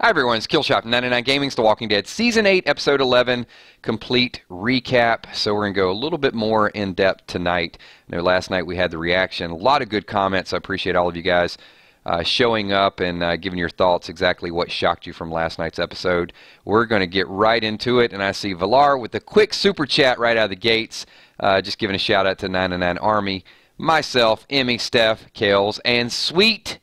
Hi everyone, it's Killshot 99 Gaming's The Walking Dead Season 8, Episode 11, complete recap. So we're going to go a little bit more in depth tonight. I know last night we had the reaction, a lot of good comments. I appreciate all of you guys showing up and giving your thoughts, exactly what shocked you from last night's episode. We're going to get right into it, and I see Valar with a quick super chat right out of the gates. Just giving a shout out to 99 Army, myself, Emmy, Steph, Kales, and Sweet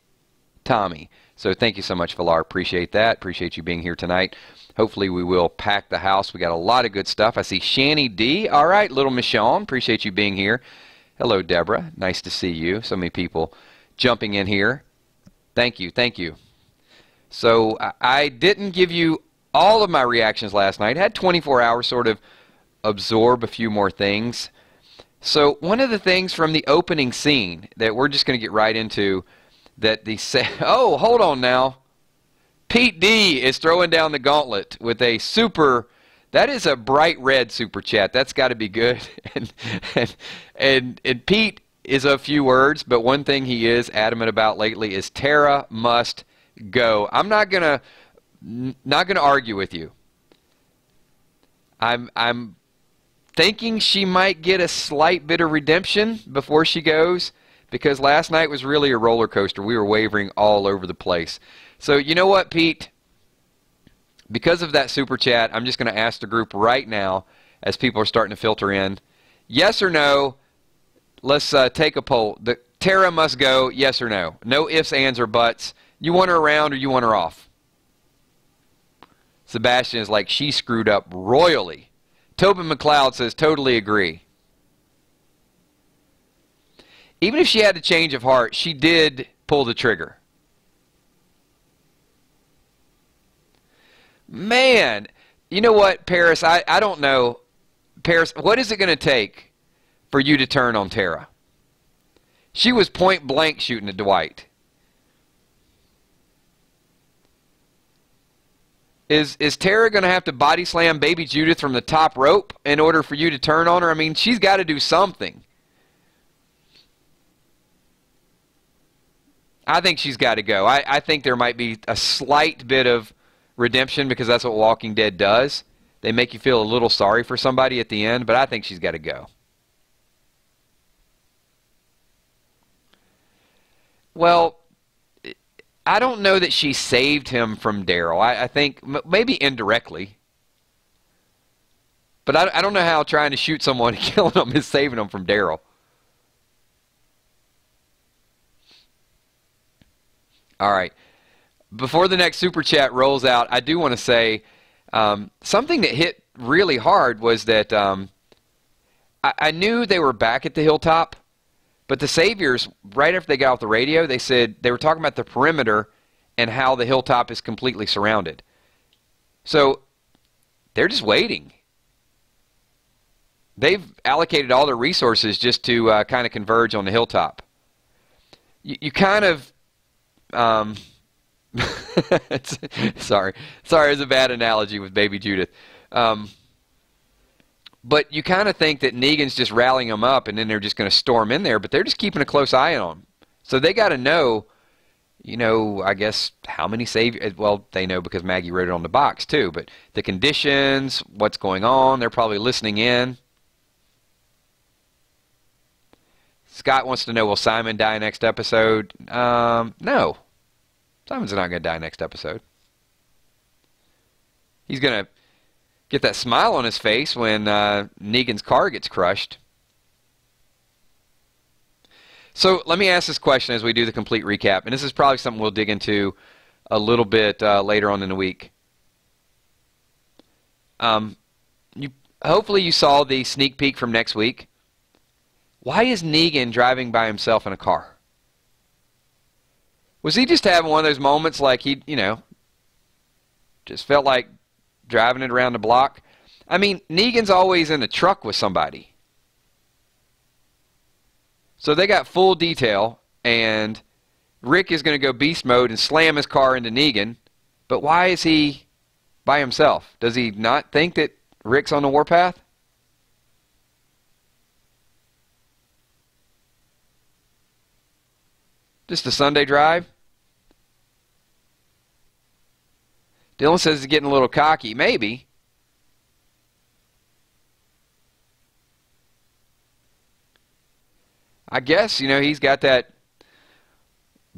Tommy. So thank you so much, Valar. Appreciate that. Appreciate you being here tonight. Hopefully we will pack the house. We got a lot of good stuff. I see Shanny D. All right, little Michonne. Appreciate you being here. Hello, Deborah. Nice to see you. So many people jumping in here. Thank you. Thank you. So I didn't give you all of my reactions last night. I had 24 hours sort of absorb a few more things. So one of the things from the opening scene that we're just going to get right into, that the oh, hold on now. Pete D is throwing down the gauntlet with a super, that is a bright red super chat. That's got to be good. and Pete is a few words, but one thing he is adamant about lately is Tara must go. I'm not gonna argue with you. I'm thinking she might get a slight bit of redemption before she goes, because last night was really a roller coaster. We were wavering all over the place. So you know what, Pete? Because of that super chat, I'm just going to ask the group right now, as people are starting to filter in, yes or no. Let's take a poll. Tara must go, yes or no. No ifs, ands, or buts. You want her around or you want her off? Sebastian is like, she screwed up royally. Tobin McLeod says, totally agree. Even if she had a change of heart, she did pull the trigger. Man, you know what, Paris? I don't know. Paris, what is it going to take for you to turn on Tara? She was point blank shooting at Dwight. Is Tara going to have to body slam baby Judith from the top rope in order for you to turn on her? I mean, she's got to do something. I think she's got to go. I think there might be a slight bit of redemption, because that's what Walking Dead does. They make you feel a little sorry for somebody at the end, but I think she's got to go. Well, I don't know that she saved him from Daryl. I think maybe indirectly. But I don't know how trying to shoot someone and killing them is saving them from Daryl. All right. Before the next super chat rolls out, I do want to say something that hit really hard was that I knew they were back at the Hilltop, but the Saviors, right after they got off the radio, they said they were talking about the perimeter and how the Hilltop is completely surrounded. So they're just waiting. They've allocated all their resources just to kind of converge on the Hilltop. You kind of... sorry, it's a bad analogy with baby Judith. But you kind of think that Negan's just rallying them up and then they're just going to storm in there, but they're just keeping a close eye on them. So they got to know, you know, I guess how many saviors. Well, they know because Maggie wrote it on the box too, but the conditions, what's going on, they're probably listening in. Scott wants to know, will Simon die next episode? No. Simon's not going to die next episode. He's going to get that smile on his face when Negan's car gets crushed. So let me ask this question as we do the complete recap, and this is probably something we'll dig into a little bit later on in the week. Hopefully you saw the sneak peek from next week. Why is Negan driving by himself in a car? Was he just having one of those moments like he, you know, just felt like driving it around the block? I mean, Negan's always in a truck with somebody. So they got full detail, and Rick is going to go beast mode and slam his car into Negan. But why is he by himself? Does he not think that Rick's on the warpath? Just a Sunday drive? Dylan says he's getting a little cocky. Maybe. I guess, he's got that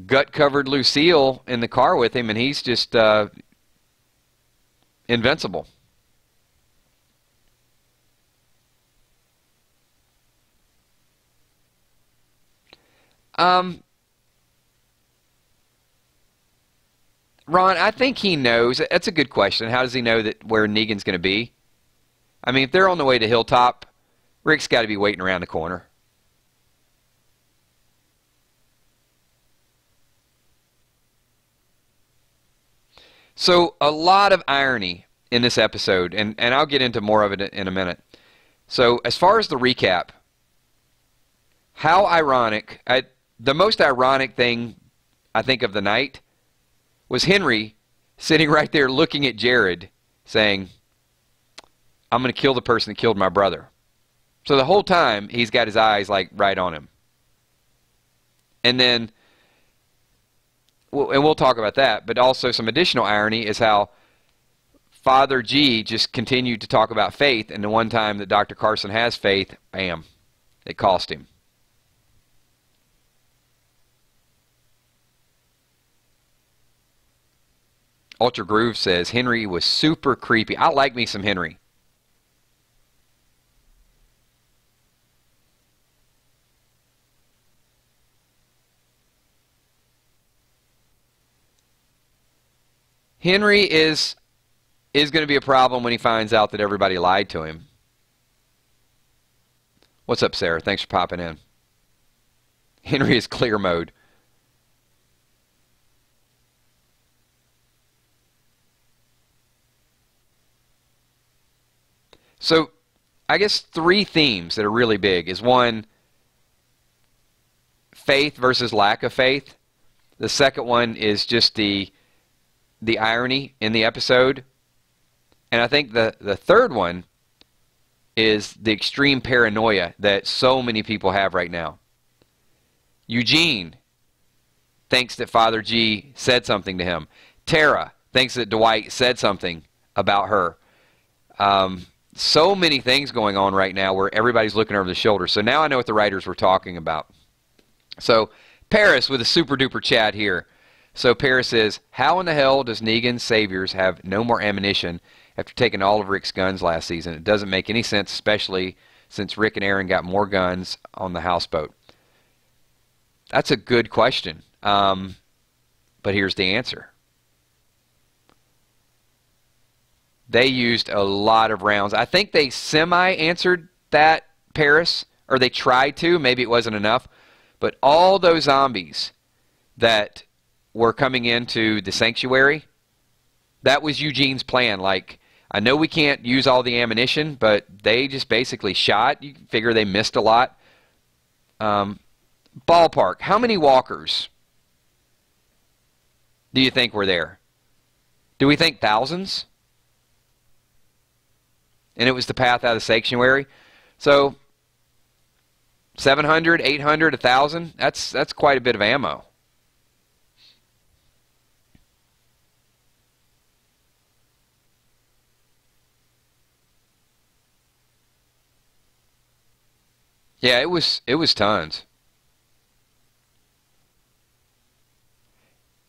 gut-covered Lucille in the car with him, and he's just invincible. Ron, I think he knows. That's a good question. How does he know that where Negan's going to be? I mean, if they're on the way to Hilltop, Rick's got to be waiting around the corner. So a lot of irony in this episode, and I'll get into more of it in a minute. So as far as the recap, how ironic, the most ironic thing I think of the night was Henry sitting right there looking at Jared saying, I'm going to kill the person that killed my brother. So the whole time he's got his eyes like right on him. And then, and we'll talk about that, but also some additional irony is how Father G just continued to talk about faith, and the one time that Dr. Carson has faith, bam, it cost him. Ultra Groove says, Henry was super creepy. I like me some Henry. Henry is going to be a problem when he finds out that everybody lied to him. What's up, Sarah? Thanks for popping in. Henry is clear mode. So, I guess 3 themes that are really big is one, faith versus lack of faith. The second one is just the irony in the episode. And I think the third one is the extreme paranoia that so many people have right now. Eugene thinks that Father G said something to him. Tara thinks that Dwight said something about her. So many things going on right now where everybody's looking over the shoulder. So now I know what the writers were talking about. So Paris with a super duper chat here. So Paris says, how in the hell does Negan's saviors have no more ammunition after taking all of Rick's guns last season? It doesn't make any sense, especially since Rick and Aaron got more guns on the houseboat. That's a good question. But here's the answer. They used a lot of rounds. I think they semi-answered that, Paris, or they tried to. Maybe it wasn't enough. But all those zombies that were coming into the sanctuary, that was Eugene's plan. Like, I know we can't use all the ammunition, but they just basically shot. You figure they missed a lot. Ballpark, how many walkers do you think were there? Do we think thousands? And it was the path out of the sanctuary. So 700, 800, 1,000, that's quite a bit of ammo. Yeah, it was tons.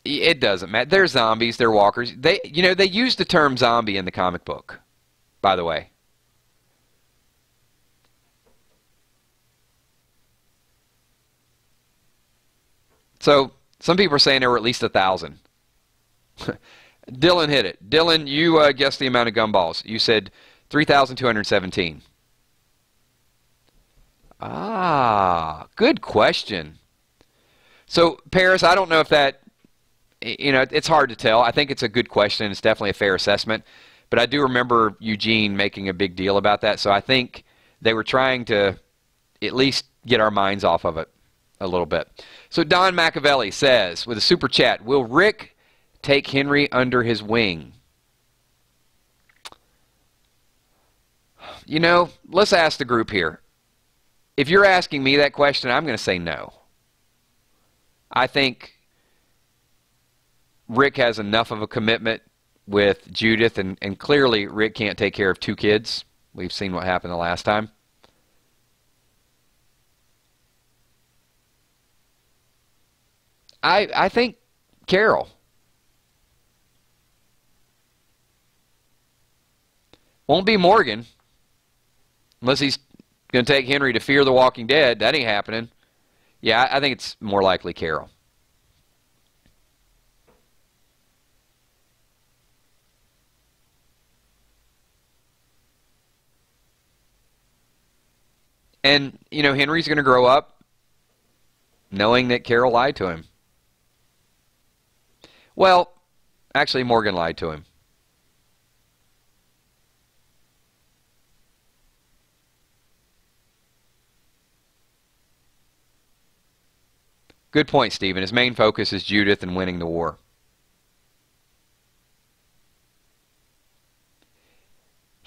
It doesn't matter. They're zombies, they're walkers. They used the term zombie in the comic book, by the way. So, some people are saying there were at least 1,000. Dylan hit it. Dylan, you guessed the amount of gumballs. You said 3,217. Ah, good question. So, Paris, I don't know if that, it's hard to tell. I think it's a good question. It's definitely a fair assessment. But I do remember Eugene making a big deal about that. So I think they were trying to at least get our minds off of it a little bit. So Don Machiavelli says, with a super chat, will Rick take Henry under his wing? Let's ask the group here. If you're asking me that question, I'm going to say no. I think Rick has enough of a commitment with Judith, and clearly Rick can't take care of two kids. We've seen what happened the last time. I think Carol. Won't be Morgan. Unless he's going to take Henry to Fear the Walking Dead. That ain't happening. Yeah, I think it's more likely Carol. And, you know, Henry's going to grow up knowing that Carol lied to him. Well, actually, Morgan lied to him. Good point, Stephen. His main focus is Judith and winning the war.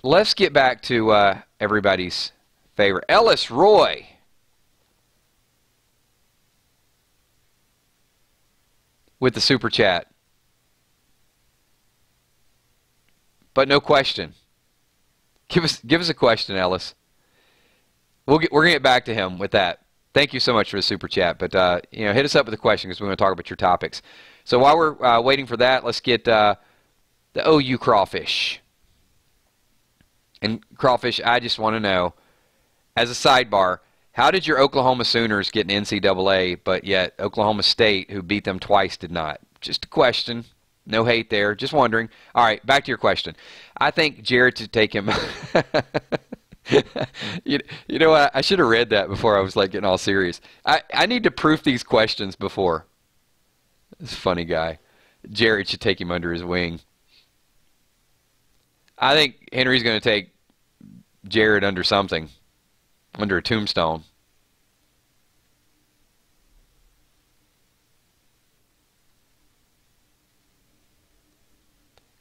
Let's get back to everybody's favorite. Ellis Roy. With the super chat. But no question. Give us a question, Ellis. We're going to get back to him with that. Thank you so much for the super chat. But you know, hit us up with a question because we're going to talk about your topics. So while we're waiting for that, let's get the OU crawfish. And crawfish, I just want to know, as a sidebar, how did your Oklahoma Sooners get in NCAA, but yet Oklahoma State, who beat them twice, did not? Just a question. No hate there. Just wondering. All right, back to your question. I think Jared should take him. You know what? I should have read that before I was like getting all serious. I need to proof these questions before. This funny guy. Jared should take him under his wing. I think Henry's going to take Jared under something. Under a tombstone.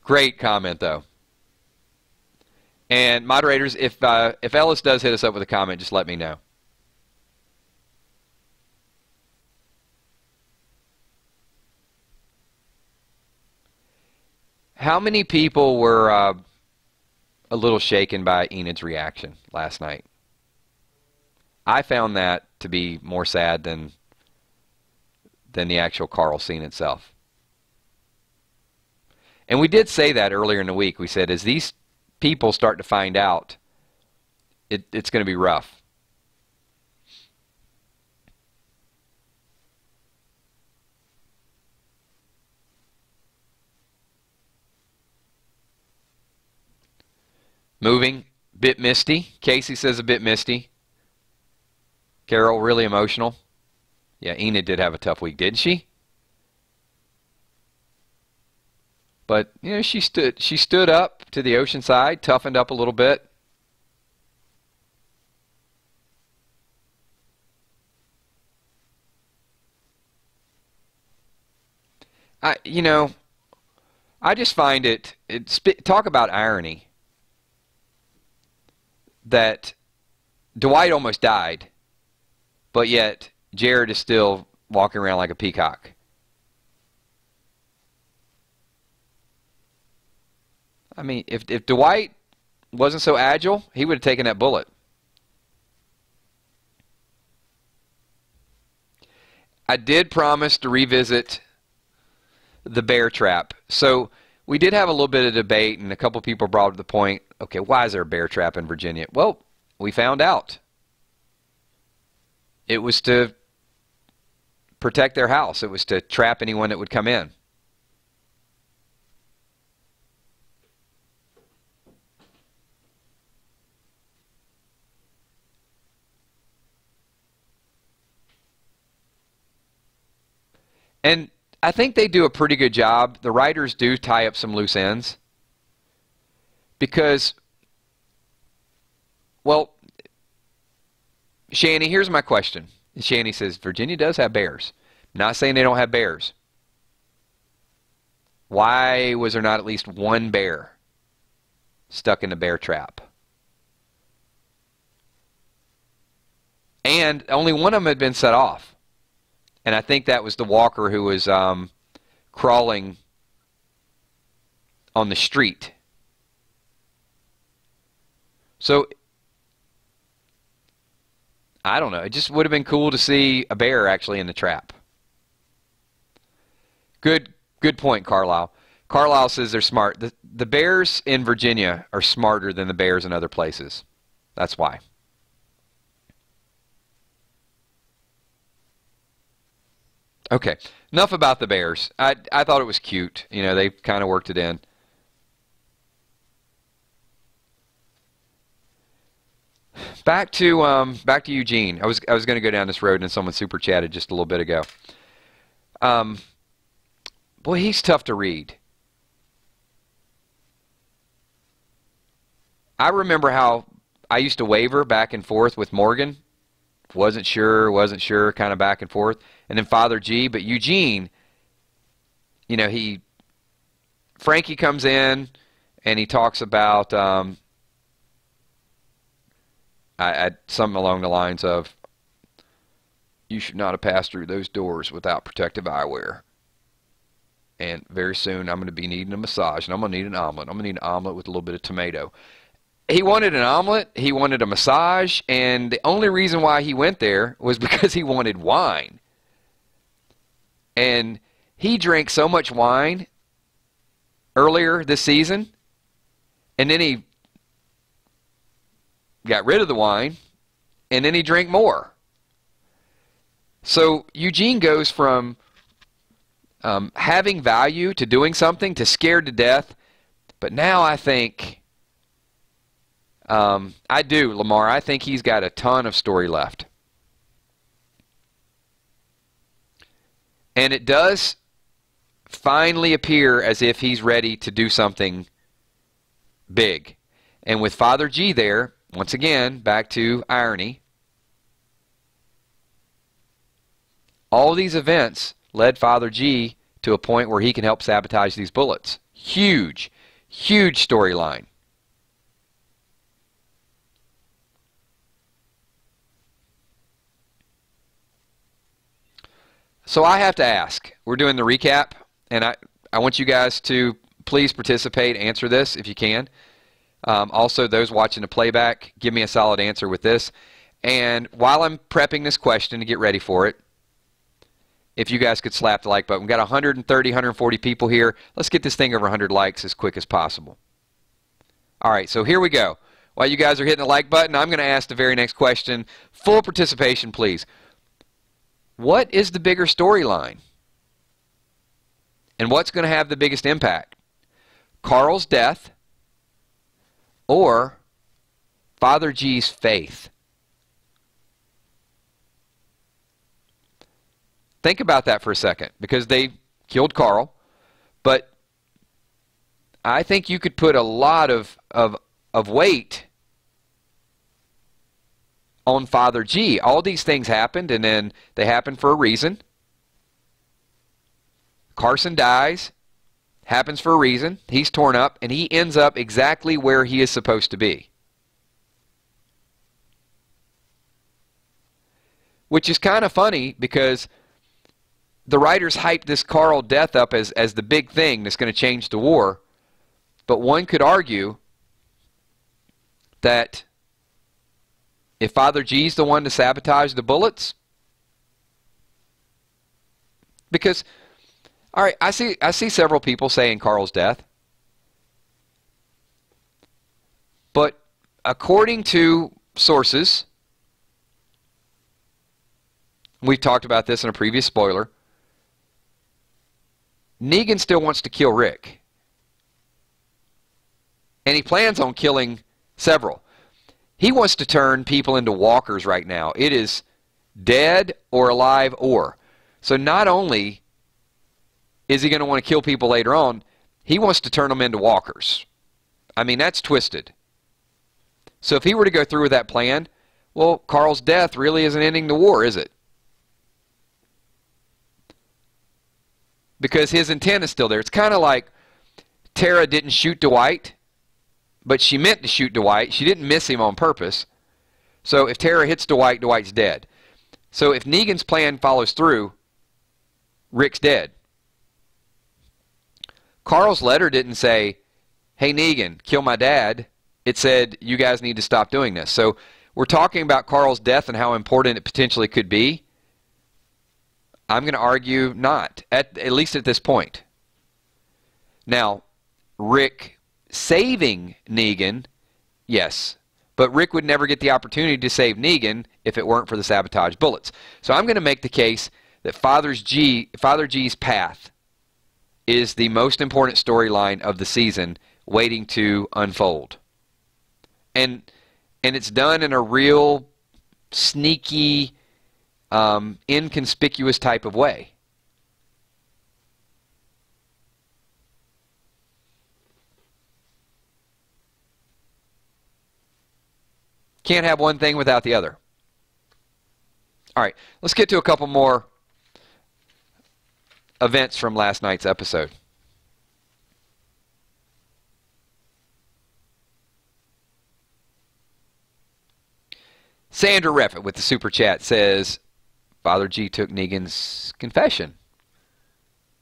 Great comment, though. And moderators, if Ellis does hit us up with a comment, just let me know. How many people were a little shaken by Enid's reaction last night? I found that to be more sad than the actual Carl scene itself. And we did say that earlier in the week. We said, as these people start to find out, it's going to be rough. Moving, bit misty. Casey says a bit misty. Carol, really emotional. Yeah, Enid did have a tough week, didn't she? But, you know, she stood up to the ocean side, toughened up a little bit. You know, I just find talk about irony, that Dwight almost died, but yet Jared is still walking around like a peacock. I mean, if Dwight wasn't so agile, he would have taken that bullet. I did promise to revisit the bear trap. So we did have a little bit of debate, and a couple people brought up the point, okay, why is there a bear trap in Virginia? Well, we found out. It was to protect their house. It was to trap anyone that would come in. And I think they do a pretty good job. The writers do tie up some loose ends. Because, well, Shani, here's my question. And Shani says, Virginia does have bears. I'm not saying they don't have bears. Why was there not at least one bear stuck in the bear trap? And only one of them had been set off. And I think that was the walker who was crawling on the street. So, I don't know. It just would have been cool to see a bear actually in the trap. Good point, Carlisle. Carlisle says they're smart. The bears in Virginia are smarter than the bears in other places. That's why. Okay, enough about the bears. I thought it was cute. You know, they kind of worked it in. Back to Eugene. I was going to go down this road, and someone super chatted just a little bit ago. Boy, he's tough to read. I remember how I used to waver back and forth with Morgan. Wasn't sure, kind of back and forth. And then Father G. But Eugene, you know, Frankie comes in and he talks about something along the lines of, you should not have passed through those doors without protective eyewear. And very soon I'm going to be needing a massage, and I'm going to need an omelet. I'm going to need an omelet with a little bit of tomato. He wanted an omelet, he wanted a massage, and the only reason why he went there was because he wanted wine. And he drank so much wine earlier this season, and then he got rid of the wine, and then he drank more. So Eugene goes from having value to doing something to scared to death. But now I think, I do, Lamar, I think he's got a ton of story left. And it does finally appear as if he's ready to do something big. And with Father G there, once again, back to irony, all these events led Father G to a point where he can help sabotage these bullets. Huge, huge storyline. So I have to ask, we're doing the recap, and I want you guys to please participate, answer this if you can. Also, those watching the playback, give me a solid answer with this. And while I'm prepping this question to get ready for it, if you guys could slap the like button. We've got 130, 140 people here. Let's get this thing over 100 likes as quick as possible. All right, so here we go. While you guys are hitting the like button, I'm going to ask the very next question. Full participation, please. What is the bigger storyline? And what's going to have the biggest impact? Carl's death or Father G's faith? Think about that for a second, because they killed Carl, but I think you could put a lot of weight on Father G. All these things happened, and then they happened for a reason. Carson dies, happens for a reason. He's torn up, and he ends up exactly where he is supposed to be. Which is kind of funny, because the writers hyped this Carl death up as the big thing that's going to change the war. But one could argue that if Father G's the one to sabotage the bullets, because, all right, I see several people saying Carl's death, but according to sources, we've talked about this in a previous spoiler, Negan still wants to kill Rick. And he plans on killing several. He wants to turn people into walkers right now. It is dead or alive or. So not only is he going to want to kill people later on, he wants to turn them into walkers. I mean, that's twisted. So if he were to go through with that plan, well, Carl's death really isn't ending the war, is it? Because his intent is still there. It's kind of like Tara didn't shoot Dwight, but she meant to shoot Dwight. She didn't miss him on purpose. So if Tara hits Dwight, Dwight's dead. So if Negan's plan follows through, Rick's dead. Carl's letter didn't say hey, Negan, kill my dad. It said, you guys need to stop doing this. So we're talking about Carl's death and how important it potentially could be. I'm going to argue not, at least at this point. Now, Rick saving Negan, yes. But Rick would never get the opportunity to save Negan if it weren't for the sabotage bullets. So I'm going to make the case that Father G's path is the most important storyline of the season waiting to unfold. And it's done in a real sneaky, inconspicuous type of way. Can't have one thing without the other. All right, let's get to a couple more events from last night's episode. Sandra Reffett with the super chat says, Father G took Negan's confession.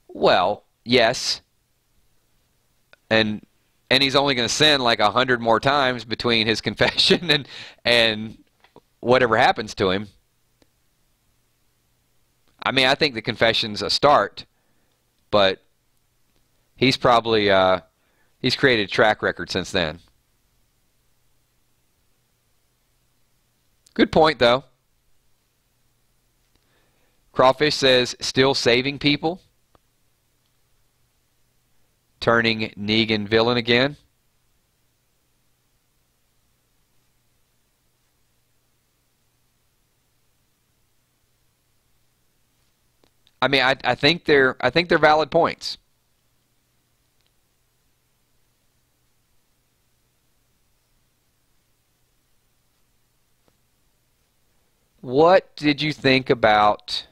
Well, yes. And he's only going to sin like 100 more times between his confession and whatever happens to him. I mean, I think the confession's a start, but he's probably he's created a track record since then. Good point, though. Crawfish says, still saving people? Turning Negan villain again? I mean, I think they're valid points. What did you think about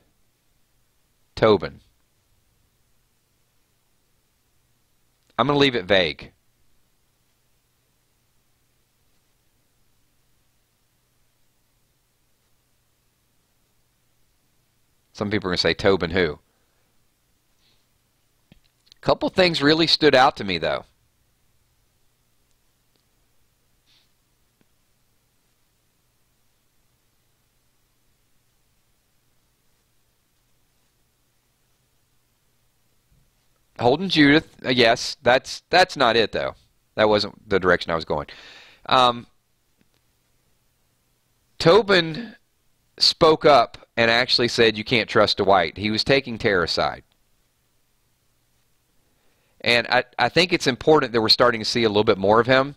Tobin? I'm going to leave it vague. Some people are going to say Tobin who? A couple things really stood out to me, though. Holding Judith, yes, that's not it, though. That wasn't the direction I was going. Tobin spoke up and actually said you can't trust Dwight. He was taking Tara's side. And I think it's important that we're starting to see a little bit more of him,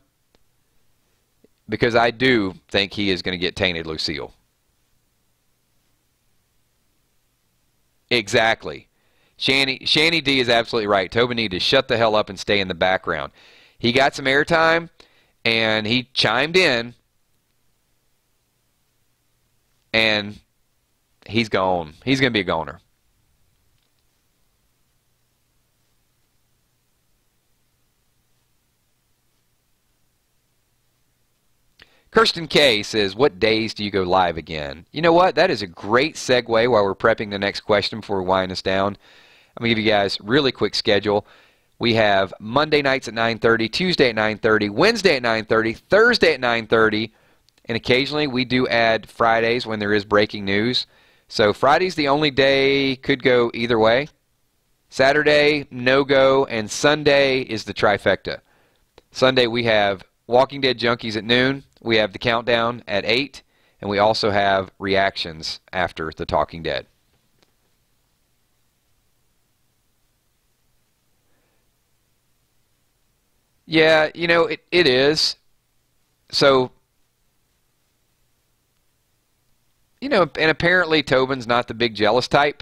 because I do think he is going to get tainted Lucille. Exactly. Shanny D is absolutely right. Tobin needed to shut the hell up and stay in the background. He got some airtime, and he chimed in, and he's gone. He's going to be a goner. Kirsten K says, what days do you go live again? You know what? That is a great segue while we're prepping the next question before we wind us down. I'm going to give you guys a really quick schedule. We have Monday nights at 9:30, Tuesday at 9:30, Wednesday at 9:30, Thursday at 9:30, and occasionally we do add Fridays when there is breaking news. So Friday's the only day, could go either way. Saturday, no-go, and Sunday is the trifecta. Sunday we have Walking Dead Junkies at noon, we have the countdown at 8, and we also have reactions after The Talking Dead. Yeah, you know, it is. So, you know, and apparently Tobin's not the big jealous type.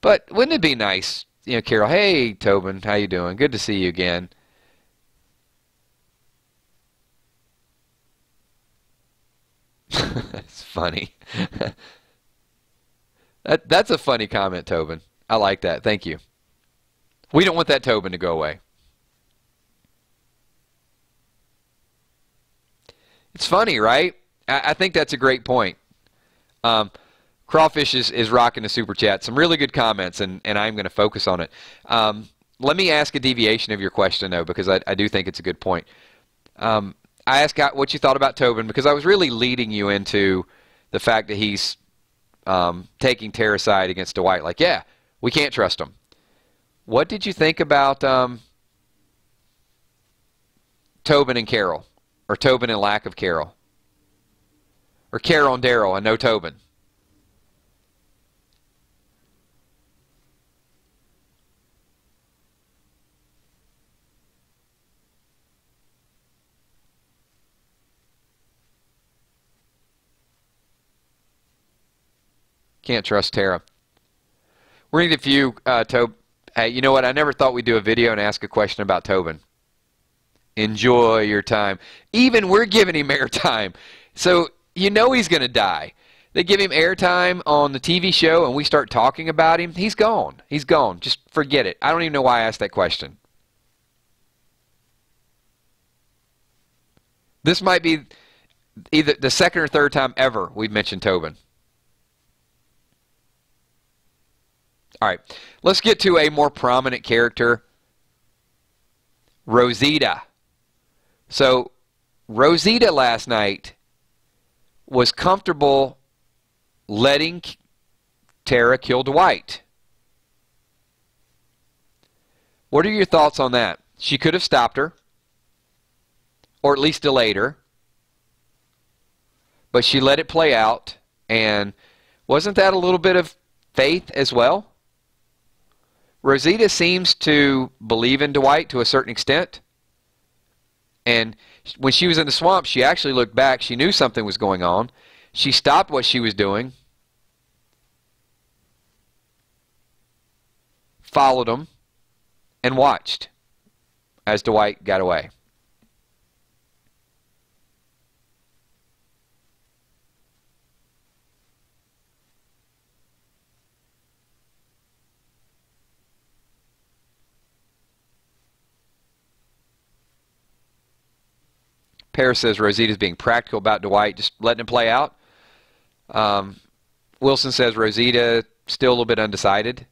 But wouldn't it be nice, you know, Carol, hey, Tobin, how you doing? Good to see you again. That's funny. That's a funny comment, Tobin. I like that. Thank you. We don't want that Tobin to go away. It's funny, right? I think that's a great point. Crawfish is rocking the super chat. Some really good comments, and I'm going to focus on it. Let me ask a deviation of your question, though, because I do think it's a good point. I asked what you thought about Tobin, because I was really leading you into the fact that he's taking Tara's side against Dwight. Like, yeah, we can't trust him. What did you think about Tobin and Carol? Or Tobin and lack of Carol? Or Carol and Daryl and no Tobin? Can't trust Tara. We're going to get a few, Hey, you know what? I never thought we'd do a video and ask a question about Tobin. Enjoy your time. Even we're giving him airtime. So you know he's going to die. They give him airtime on the TV show and we start talking about him. He's gone. He's gone. Just forget it. I don't even know why I asked that question. This might be either the second or third time ever we've mentioned Tobin. All right, let's get to a more prominent character, Rosita. So Rosita last night was comfortable letting Tara kill Dwight. What are your thoughts on that? She could have stopped her, or at least delayed her, but she let it play out, and wasn't that a little bit of faith as well? Rosita seems to believe in Dwight to a certain extent. And when she was in the swamp, she actually looked back. She knew something was going on. She stopped what she was doing, followed him, and watched as Dwight got away. Paris says Rosita's being practical about Dwight, just letting him play out. Wilson says Rosita still a little bit undecided.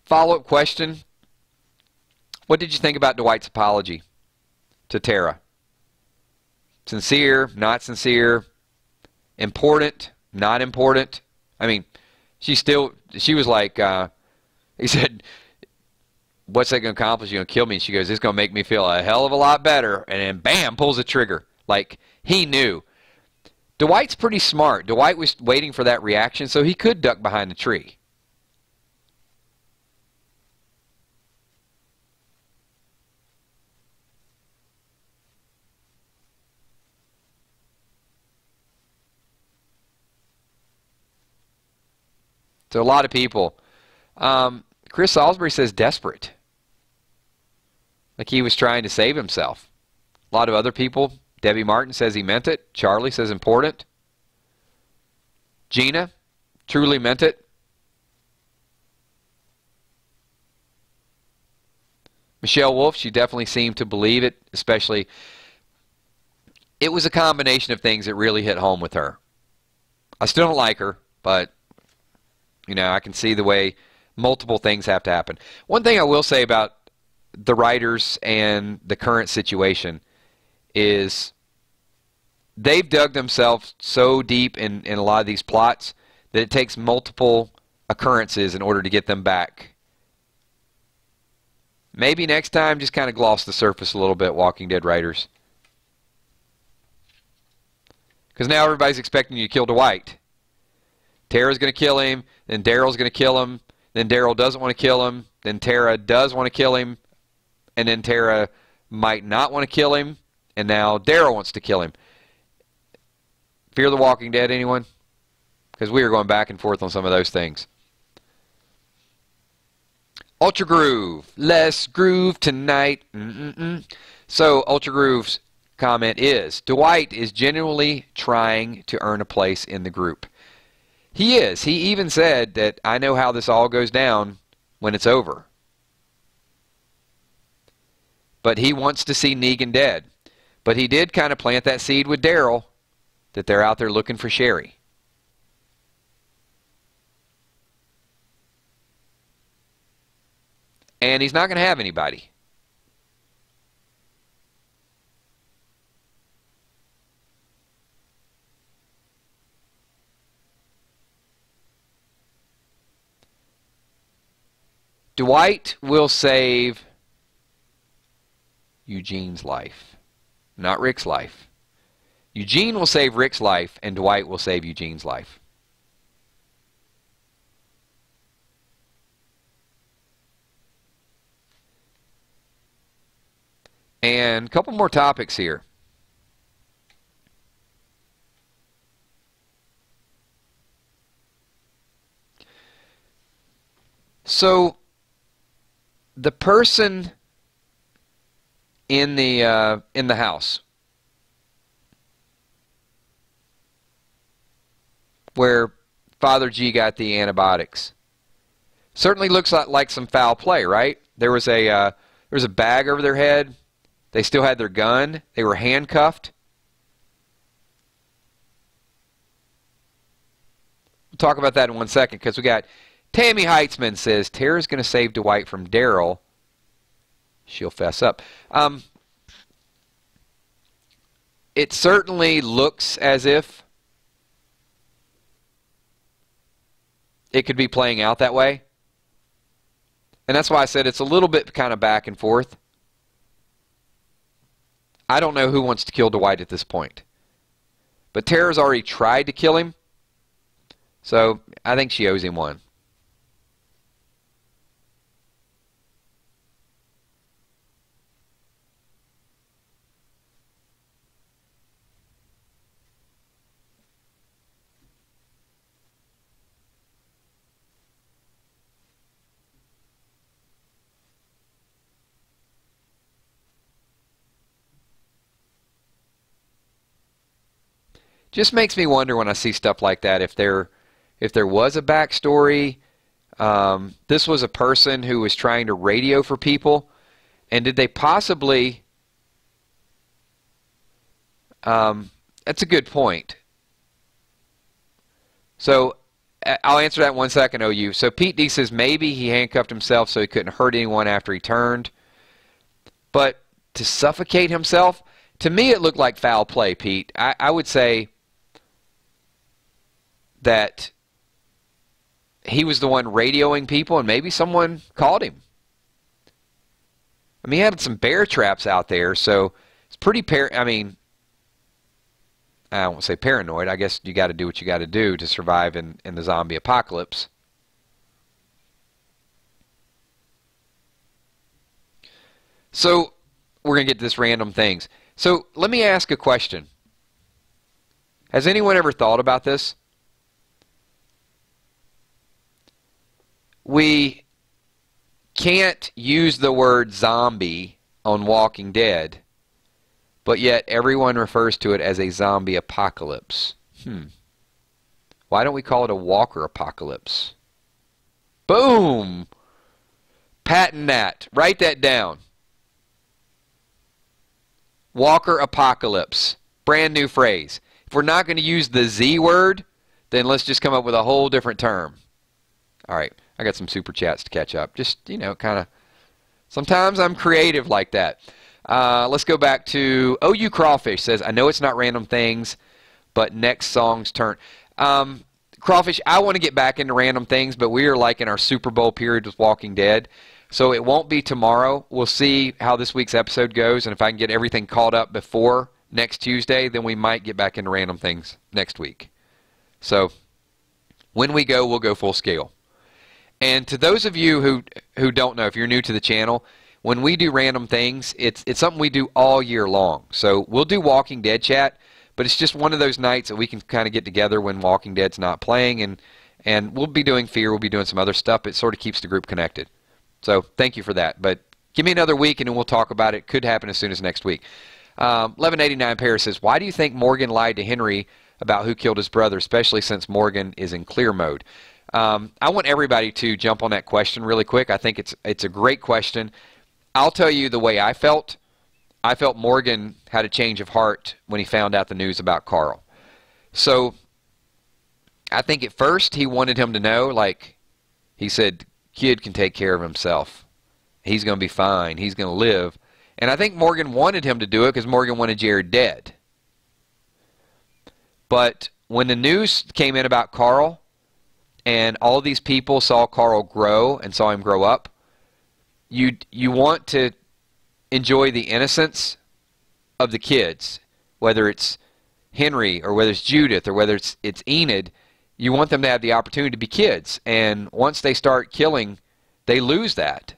Follow-up question. What did you think about Dwight's apology to Tara? Sincere, not sincere, important, not important. I mean, she was like, he said, what's that going to accomplish? You're going to kill me? And she goes, it's going to make me feel a hell of a lot better. And then bam, pulls the trigger. Like, he knew. Dwight's pretty smart. Dwight was waiting for that reaction, so he could duck behind the tree. So a lot of people. Chris Salisbury says desperate. Like he was trying to save himself. A lot of other people. Debbie Martin says he meant it. Charlie says important. Gina truly meant it. Michelle Wolf, she definitely seemed to believe it, especially. It was a combination of things that really hit home with her. I still don't like her, but you know, I can see the way multiple things have to happen. One thing I will say about the writers and the current situation is they've dug themselves so deep in a lot of these plots that it takes multiple occurrences in order to get them back. Maybe next time just kind of gloss the surface a little bit, Walking Dead writers. Because now everybody's expecting you to kill Dwight. Tara's going to kill him, then Daryl's going to kill him, then Daryl doesn't want to kill him, then Tara does want to kill him, and then Tara might not want to kill him, and now Daryl wants to kill him. Fear the Walking Dead, anyone? Because we are going back and forth on some of those things. Ultra Groove. Let's groove tonight. So, Ultra Groove's comment is, Dwight is genuinely trying to earn a place in the group. He is. He even said that, I know how this all goes down when it's over. But he wants to see Negan dead. But he did kind of plant that seed with Daryl that they're out there looking for Sherry. And he's not going to have anybody. Dwight will save Eugene's life, not Rick's life. Eugene will save Rick's life, and Dwight will save Eugene's life. And a couple more topics here. So, the person in the house where Father G got the antibiotics certainly looks like some foul play, right? There was a bag over their head. They still had their gun. They were handcuffed. We'll talk about that in 1 second, because we got Tammy Heitzman says, Tara's going to save Dwight from Daryl. She'll fess up. It certainly looks as if it could be playing out that way. And that's why I said it's a little bit kind of back and forth. I don't know who wants to kill Dwight at this point. But Tara's already tried to kill him. So I think she owes him one. Just makes me wonder when I see stuff like that if there was a backstory. This was a person who was trying to radio for people, and did they possibly? That's a good point. So I'll answer that in 1 second, OU. So Pete D says maybe he handcuffed himself so he couldn't hurt anyone after he turned, but to suffocate himself, to me it looked like foul play, Pete. I would say that he was the one radioing people, and maybe someone called him. I mean, he had some bear traps out there, so it's pretty I mean, I won't say paranoid. I guess you got to do what you got to do to survive in the zombie apocalypse. So we're going to get to this random things. So let me ask a question. Has anyone ever thought about this? We can't use the word zombie on Walking Dead, but yet everyone refers to it as a zombie apocalypse. Why don't we call it a Walker apocalypse? Boom! Patent that. Write that down. Walker apocalypse. Brand new phrase. If we're not going to use the Z word, then let's just come up with a whole different term. All right. I got some super chats to catch up. Just, kind of, sometimes I'm creative like that. Let's go back to OU Crawfish says, I know it's not random things, but next song's turn. Crawfish, I want to get back into random things, but we are like in our Super Bowl period with Walking Dead. So it won't be tomorrow. We'll see how this week's episode goes, and if I can get everything caught up before next Tuesday, then we might get back into random things next week. So when we go, we'll go full scale. And to those of you who don't know, if you're new to the channel, when we do random things, it's something we do all year long. So we'll do Walking Dead chat, but it's just one of those nights that we can kind of get together when Walking Dead's not playing, and we'll be doing Fear, we'll be doing some other stuff. It sort of keeps the group connected. So thank you for that. But give me another week and then we'll talk about it. Could happen as soon as next week. 1189 Paris says, why do you think Morgan lied to Henry about who killed his brother, especially since Morgan is in clear mode? I want everybody to jump on that question really quick. I think it's a great question. I'll tell you the way I felt. I felt Morgan had a change of heart when he found out the news about Carl. So I think at first he wanted him to know, like he said, kid can take care of himself. He's going to be fine. He's going to live. And I think Morgan wanted him to do it because Morgan wanted Jared dead. But when the news came in about Carl and all these people saw Carl grow and saw him grow up, you want to enjoy the innocence of the kids, whether it's Henry or whether it's Judith or whether it's Enid. You want them to have the opportunity to be kids. And once they start killing, they lose that.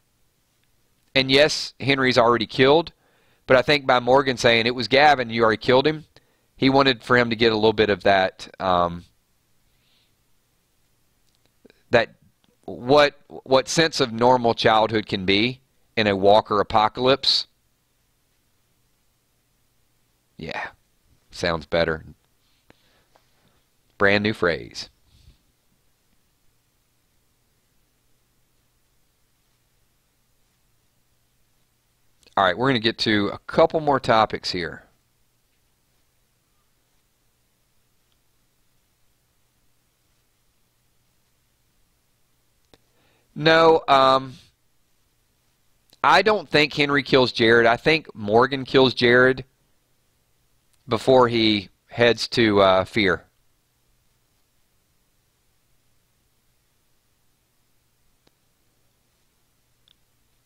And yes, Henry's already killed, but I think by Morgan saying it was Gavin, you already killed him, he wanted for him to get a little bit of that, what sense of normal childhood can be in a Walker apocalypse. Yeah, sounds better. Brand new phrase. All right, we're going to get to a couple more topics here. No, I don't think Henry kills Jared. I think Morgan kills Jared before he heads to Fear.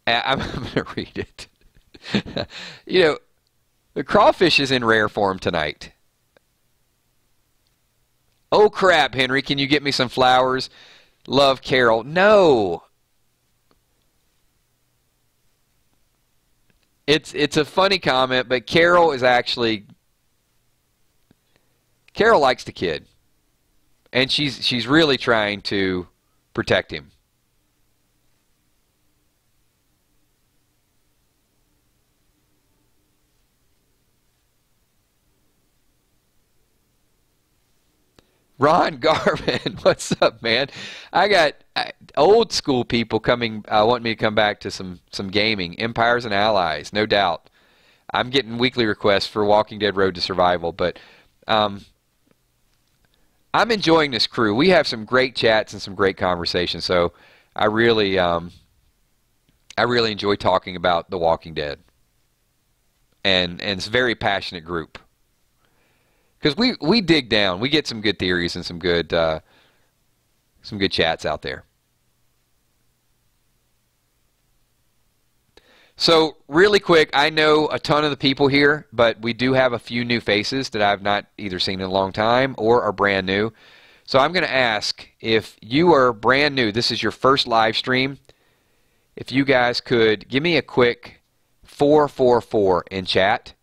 I'm going to read it. You know, the crawfish is in rare form tonight. Oh crap, Henry, can you get me some flowers? Love, Carol. No. It's a funny comment, but Carol is actually, Carol likes the kid. And she's really trying to protect him. Ron Garvin, what's up, man? I got old school people coming, wanting me to come back to some gaming. Empires and Allies, no doubt. I'm getting weekly requests for Walking Dead Road to Survival, but I'm enjoying this crew. We have some great chats and some great conversations, so I really enjoy talking about The Walking Dead. And it's a very passionate group. Because we dig down, we get some good theories and some good chats out there. So really quick, I know a ton of the people here, but we do have a few new faces that I've not either seen in a long time or are brand new. So I'm going to ask, if you are brand new, this is your first live stream, if you guys could give me a quick 444 in chat.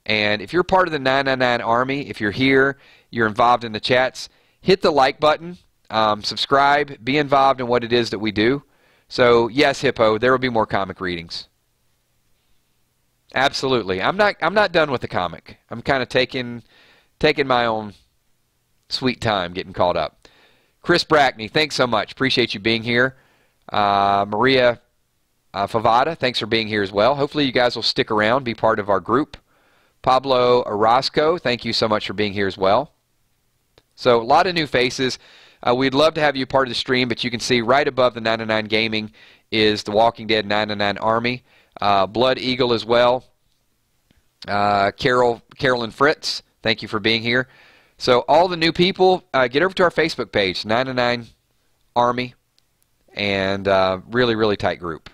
And if you're part of the 999 Army, if you're here, you're involved in the chats, hit the like button, subscribe, be involved in what it is that we do. So yes, Hippo, there will be more comic readings. Absolutely. I'm not done with the comic. I'm kind of taking my own sweet time getting caught up. Chris Brackney, thanks so much. Appreciate you being here. Maria Favada, thanks for being here as well. Hopefully you guys will stick around, be part of our group. Pablo Orozco, thank you so much for being here as well. So a lot of new faces. We'd love to have you part of the stream, but you can see right above the 99 Gaming is the Walking Dead 999 Army. Blood Eagle as well. Carolyn Fritz, thank you for being here. So all the new people, get over to our Facebook page, 999 Army, and really, really tight group.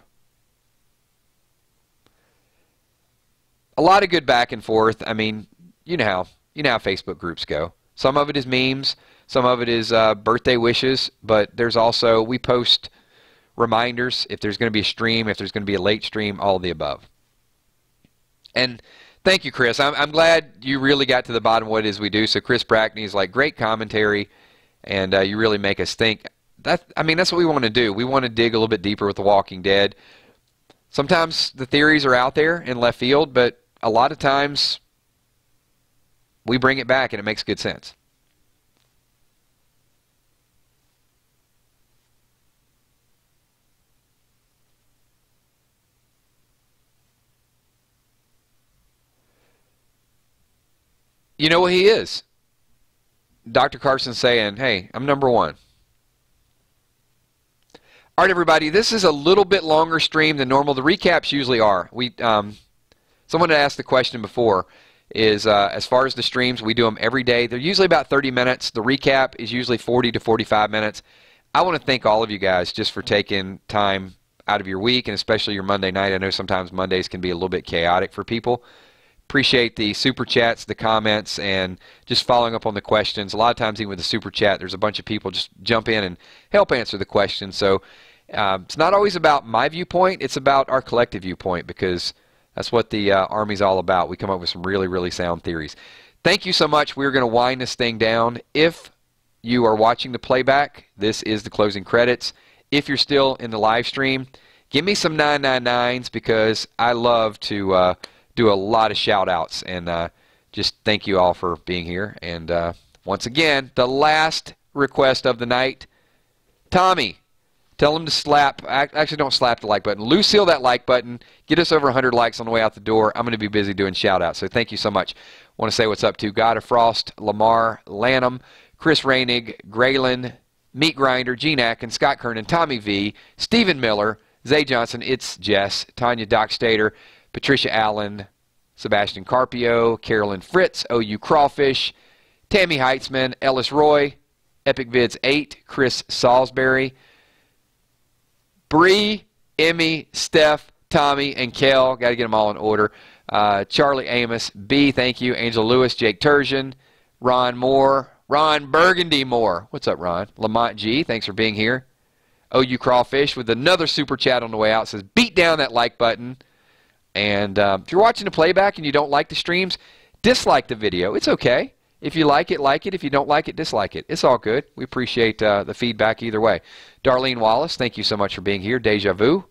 A lot of good back and forth. I mean, you know how Facebook groups go. Some of it is memes, some of it is birthday wishes, but there's also, we post reminders if there's going to be a stream, if there's going to be a late stream, all of the above. And thank you, Chris. I'm glad you really got to the bottom of what it is we do. So Chris Brackney is like, great commentary, and you really make us think. That's what we want to do. We want to dig a little bit deeper with The Walking Dead. Sometimes the theories are out there in left field, but a lot of times we bring it back and it makes good sense. You know what he is? Dr. Carson's saying, hey, I'm number one. All right, everybody, this is a little bit longer stream than normal. The recaps usually are. Someone had asked the question before, is as far as the streams, we do them every day. They're usually about 30 minutes. The recap is usually 40 to 45 minutes. I want to thank all of you guys just for taking time out of your week, and especially your Monday night. I know sometimes Mondays can be a little bit chaotic for people. Appreciate the super chats, the comments, and just following up on the questions. A lot of times, even with the super chat, there's a bunch of people just jump in and help answer the questions. So it's not always about my viewpoint. It's about our collective viewpoint, because that's what the Army's all about. We come up with some really, really sound theories. Thank you so much. We're going to wind this thing down. If you are watching the playback, this is the closing credits. If you're still in the live stream, give me some 999s, because I love to do a lot of shout outs, and just thank you all for being here. And once again, the last request of the night, Tommy, tell him to slap, actually don't slap the like button, Lucille that like button, get us over 100 likes on the way out the door. I'm going to be busy doing shout outs, so thank you so much. Want to say what's up to God of Frost, Lamar, Lanham, Chris Rainig, Graylin, Meat Grinder, Gene Atkins, Scott Kernan, Tommy V, Stephen Miller, Zay Johnson, It's Jess, Tanya Doc Stater, Patricia Allen, Sebastian Carpio, Carolyn Fritz, OU Crawfish, Tammy Heitzman, Ellis Roy, Epic Vids 8, Chris Salisbury, Bree, Emmy, Steph, Tommy, and Kel. Got to get them all in order. Charlie Amos, B, thank you. Angel Lewis, Jake Turgeon, Ron Moore, Ron Burgundy Moore. What's up, Ron? Lamont G, thanks for being here. OU Crawfish with another super chat on the way out, says beat down that like button. And if you're watching the playback and you don't like the streams, dislike the video. It's okay. If you like it, like it. If you don't like it, dislike it. It's all good. We appreciate the feedback either way. Darlene Wallace, thank you so much for being here. Deja Vu,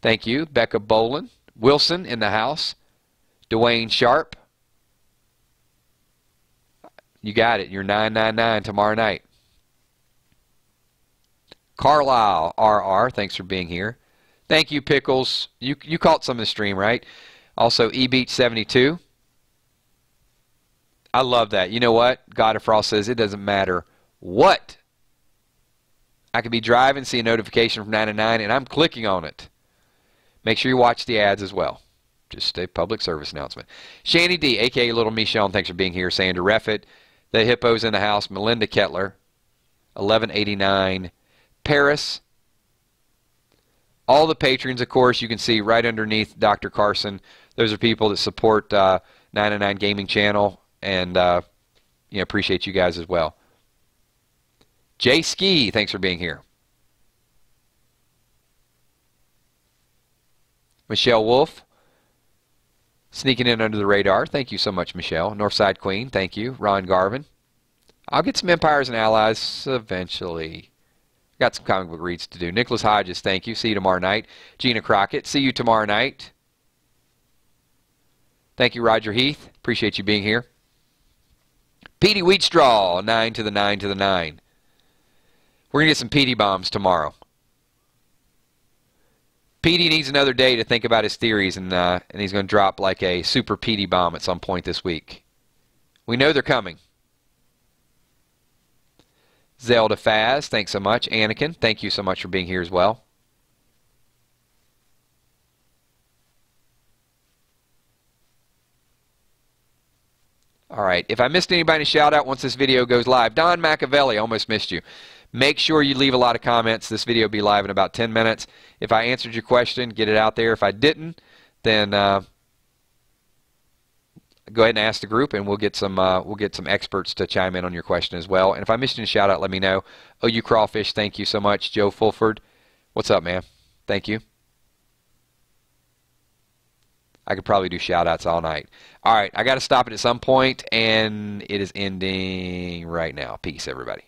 thank you. Becca Bolin, Wilson in the house. Dwayne Sharp, you got it. You're 999 tomorrow night. Carlisle RR, thanks for being here. Thank you, Pickles. You caught some of the stream, right? Also, eBeach72. I love that. You know what? God of Frost says it doesn't matter what. I could be driving, see a notification from 999, and I'm clicking on it. Make sure you watch the ads as well. Just a public service announcement. Shanny D, a.k.a. Little Michonne, thanks for being here. Sandra Reffett. The Hippos in the house. Melinda Kettler. 1189. Paris. All the patrons, of course, you can see right underneath Dr. Carson. Those are people that support 999 Gaming Channel, and appreciate you guys as well. Jay Ski, thanks for being here. Michelle Wolf, sneaking in under the radar. Thank you so much, Michelle. Northside Queen, thank you. Ron Garvin. I'll get some Empires and Allies eventually. Got some comic book reads to do. Nicholas Hodges, thank you. See you tomorrow night. Gina Crockett, see you tomorrow night. Thank you, Roger Heath. Appreciate you being here. Petey Wheatstraw, 9 to the 9 to the 9. We're going to get some Petey bombs tomorrow. Petey needs another day to think about his theories, and he's going to drop like a super Petey bomb at some point this week. We know they're coming. Zelda Faz, thanks so much. Anakin, thank you so much for being here as well. All right, if I missed anybody, shout out once this video goes live. Don Machiavelli, almost missed you. Make sure you leave a lot of comments. This video will be live in about 10 minutes. If I answered your question, get it out there. If I didn't, then go ahead and ask the group, and we'll get some experts to chime in on your question as well. And if I missed you a shout out, let me know. OU Crawfish, thank you so much. Joe Fulford, what's up, man? Thank you. I could probably do shout outs all night. All right, I got to stop it at some point, and it is ending right now. Peace, everybody.